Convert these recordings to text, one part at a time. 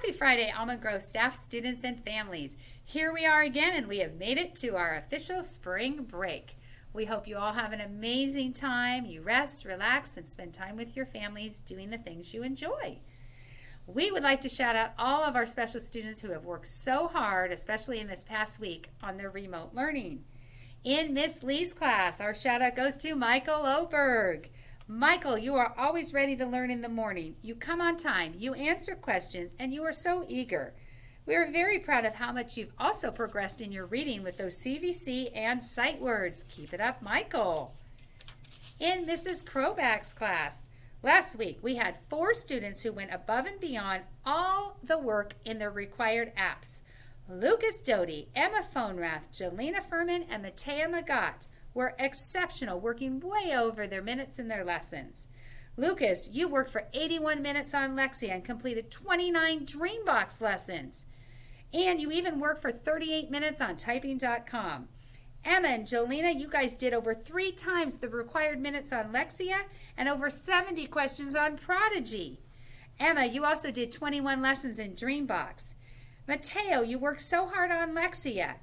Happy Friday, Almond Grove staff, students, and families. Here we are again, and we have made it to our official spring break. We hope you all have an amazing time. You rest, relax, and spend time with your families doing the things you enjoy. We would like to shout out all of our special students who have worked so hard, especially in this past week, on their remote learning. In Miss Lee's class, our shout out goes to Michael Oberg. Michael, you are always ready to learn in the morning. You come on time, you answer questions, and you are so eager. We are very proud of how much you've also progressed in your reading with those CVC and sight words. Keep it up, Michael. In Mrs. Crowback's class, last week we had 4 students who went above and beyond all the work in their required apps. Lucas Doty, Emma Phonrath, Jelena Furman, and Matea Magat were exceptional, working way over their minutes in their lessons. Lucas, you worked for 81 minutes on Lexia and completed 29 Dreambox lessons. And you even worked for 38 minutes on typing.com. Emma and Jolena, you guys did over 3 times the required minutes on Lexia and over 70 questions on Prodigy. Emma, you also did 21 lessons in Dreambox. Mateo, you worked so hard on Lexia.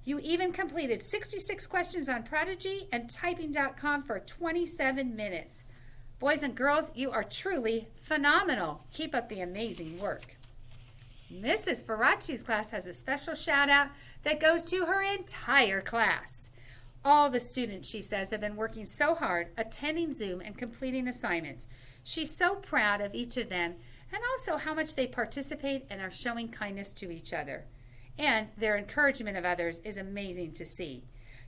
You even completed 66 questions on Prodigy and typing.com for 27 minutes. Boys and girls, you are truly phenomenal. Keep up the amazing work. Mrs. Faraci's class has a special shout out that goes to her entire class. All the students, she says, have been working so hard, attending Zoom and completing assignments. She's so proud of each of them and also how much they participate and are showing kindness to each other. And their encouragement of others is amazing to see.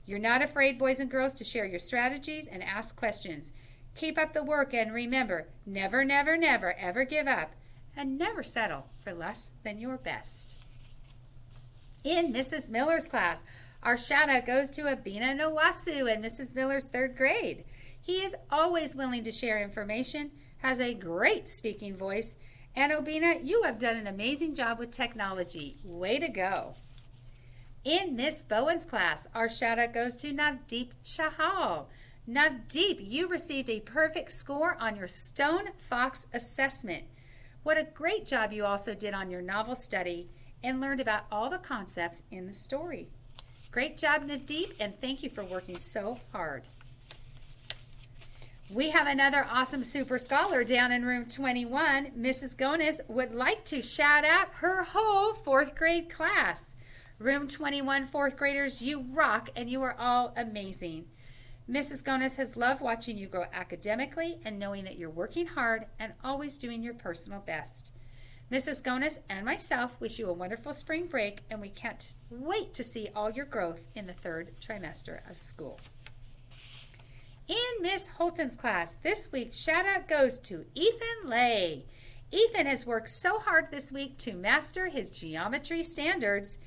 You're not afraid, boys and girls, to share your strategies and ask questions. Keep up the work and remember, never, never, never, ever give up and never settle for less than your best. In Mrs. Miller's class, our shout out goes to Abina Nawasu in Mrs. Miller's 3rd grade. He is always willing to share information, has a great speaking voice, and Obina, you have done an amazing job with technology. Way to go. In Miss Bowen's class, our shout out goes to Navdeep Chahal. Navdeep, you received a perfect score on your Stone Fox assessment. What a great job you also did on your novel study and learned about all the concepts in the story. Great job, Navdeep, and thank you for working so hard. We have another awesome super scholar down in room 21. Mrs. Gonis would like to shout out her whole 4th grade class. Room 21 4th graders, you rock and you are all amazing. Mrs. Gonis has loved watching you grow academically and knowing that you're working hard and always doing your personal best. Mrs. Gonis and myself wish you a wonderful spring break, and we can't wait to see all your growth in the 3rd trimester of school. In Miss Holton's class this week, shout out goes to Ethan Lay. Ethan has worked so hard this week to master his geometry standards.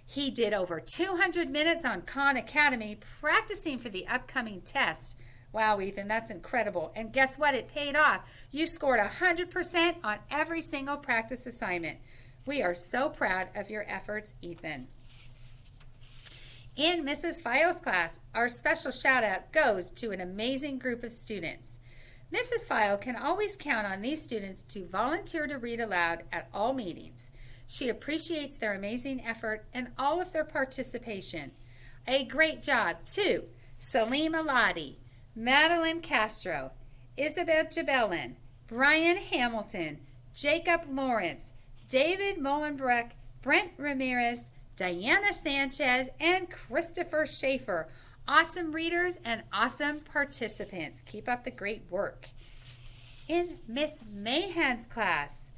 He did over 200 minutes on Khan Academy practicing for the upcoming test. Wow, Ethan, that's incredible. And guess what? It paid off. You scored 100% on every single practice assignment. We are so proud of your efforts, Ethan. In Mrs. File's class, our special shout out goes to an amazing group of students. Mrs. File can always count on these students to volunteer to read aloud at all meetings. She appreciates their amazing effort and all of their participation. A great job to Salim Aladi, Madeline Castro, Isabel Jabelin, Brian Hamilton, Jacob Lawrence, David Molenbreck, Brent Ramirez, Diana Sanchez, and Christopher Schaefer. Awesome readers and awesome participants. Keep up the great work. In Miss Mahan's class,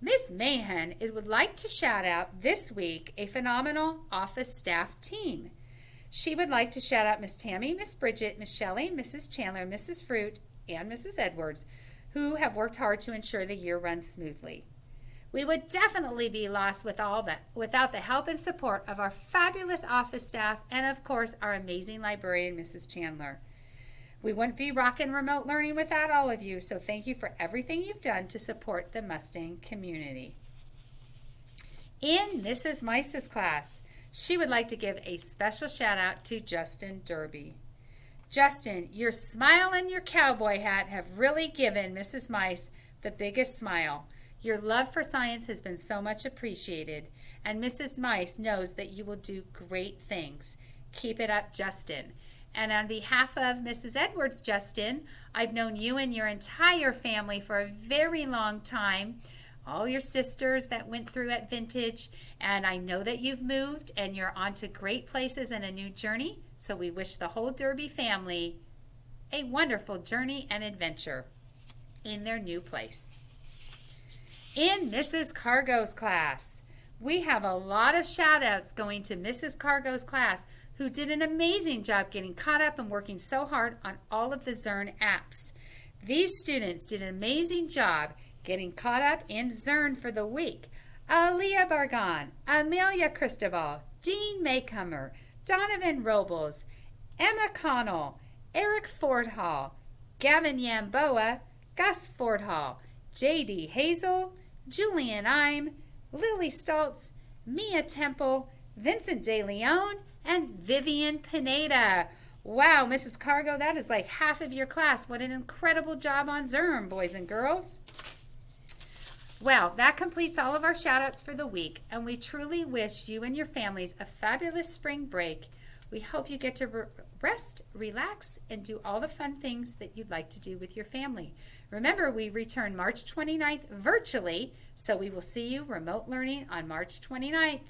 Miss Mahan would like to shout out this week a phenomenal office staff team. She would like to shout out Miss Tammy, Miss Bridget, Miss Shelley, Mrs. Chandler, Mrs. Fruit, and Mrs. Edwards, who have worked hard to ensure the year runs smoothly. We would definitely be lost without the help and support of our fabulous office staff and, of course, our amazing librarian, Mrs. Chandler. We wouldn't be rocking remote learning without all of you, so thank you for everything you've done to support the Mustang community. In Mrs. Mice's class, she would like to give a special shout out to Justin Derby. Justin, your smile and your cowboy hat have really given Mrs. Mice the biggest smile. Your love for science has been so much appreciated, and Mrs. Mice knows that you will do great things. Keep it up, Justin. And on behalf of Mrs. Edwards, Justin, I've known you and your entire family for a very long time, all your sisters that went through at Vintage, and I know that you've moved and you're on to great places and a new journey, so we wish the whole Derby family a wonderful journey and adventure in their new place. In Mrs. Cargo's class, we have a lot of shout-outs going to Mrs. Cargo's class, who did an amazing job getting caught up and working so hard on all of the Zern apps. These students did an amazing job getting caught up in Zern for the week. Aaliyah Bargon, Amelia Cristobal, Dean Maycomer, Donovan Robles, Emma Connell, Eric Fordhall, Gavin Yamboa, Gus Fordhall, J.D. Hazel, Julian Ime, Lily Stoltz, Mia Temple, Vincent De Leon, and Vivian Pineda. Wow, Mrs. Cargo, that is like half of your class. What an incredible job on Zern, boys and girls. Well, that completes all of our shout-outs for the week, and we truly wish you and your families a fabulous spring break. We hope you get to rest, relax, and do all the fun things that you'd like to do with your family. Remember, we return March 29th virtually, so we will see you remote learning on March 29th.